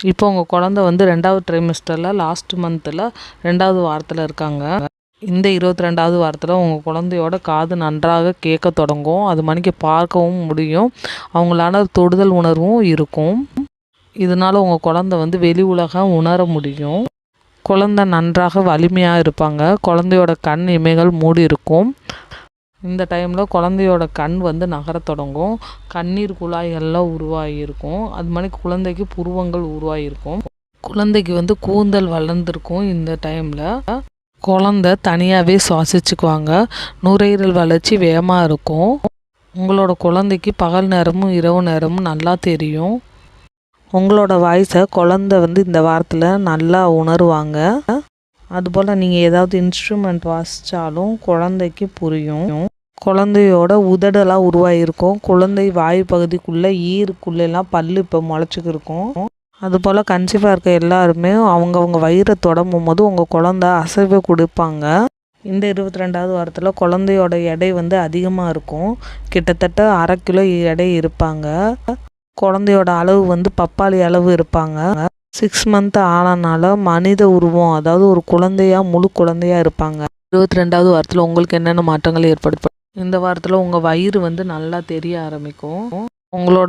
இப்போ உங்கள் குழந்தை வந்து 2வது ட்ரைமெஸ்டரில் லாஸ்ட் மந்தில் 2வது வாரத்தில் இருக்காங்க. இந்த 22வது வாரத்தில் உங்கள் குழந்தையோட காது நன்றாக கேட்க தொடங்கும். அது மணிக்கு பார்க்கவும் முடியும். அவங்களால தொடுதல் உணர்வும் இருக்கும். இதனால் உங்கள் குழந்தை வந்து வெளி உலகம் உணர முடியும். குழந்தை நன்றாக வலிமையாக இருப்பாங்க. குழந்தையோட கண் இமைகள் மூடி இருக்கும். இந்த டைமில் குழந்தையோட கண் வந்து நகரத் தொடங்கும். கண்ணீர் குழாய்கள்லாம் உருவாகியிருக்கும். அது மாதிரி குழந்தைக்கு புருவங்கள் உருவாகியிருக்கும். குழந்தைக்கு வந்து கூந்தல் வளர்ந்துருக்கும். இந்த டைமில் குழந்தை தனியாகவே சுவாசிச்சுக்குவாங்க. நுரையீரல் வளர்ச்சி வேகமாக இருக்கும். உங்களோட குழந்தைக்கு பகல் நேரமும் இரவு நேரமும் நல்லா தெரியும். உங்களோட வாய்ஸை குழந்தை வந்து இந்த வாரத்தில் நல்லா உணருவாங்க. அதுபோல் நீங்கள் ஏதாவது இன்ஸ்ட்ருமெண்ட் வாசித்தாலும் குழந்தைக்கு புரியும். குழந்தையோட உதடெல்லாம் உருவாகியிருக்கும். குழந்தை வாய் பகுதிக்குள்ளே ஈருக்குள்ளெல்லாம் பல் இப்போ முளைச்சிக்கிருக்கும். அதுபோல் கன்சீவாக இருக்க எல்லாருமே அவங்கவுங்க வயிறை தொடங்கும் போது உங்கள் குழந்தை அசைவை கொடுப்பாங்க. இந்த 22வது வாரத்தில் குழந்தையோட எடை வந்து அதிகமாக இருக்கும். கிட்டத்தட்ட 1/2 கிலோ எடை இருப்பாங்க. குழந்தையோட அளவு வந்து பப்பாளி அளவு இருப்பாங்க. 6 மந்த் ஆனனால மனித உருவம், அதாவது ஒரு குழந்தையாக முழு குழந்தையாக இருப்பாங்க. 22வது வாரத்தில் உங்களுக்கு என்னென்ன மாற்றங்கள் ஏற்படும்? இந்த வாரத்தில் உங்கள் வயிறு வந்து நல்லா தெரிய ஆரம்பிக்கும். உங்களோட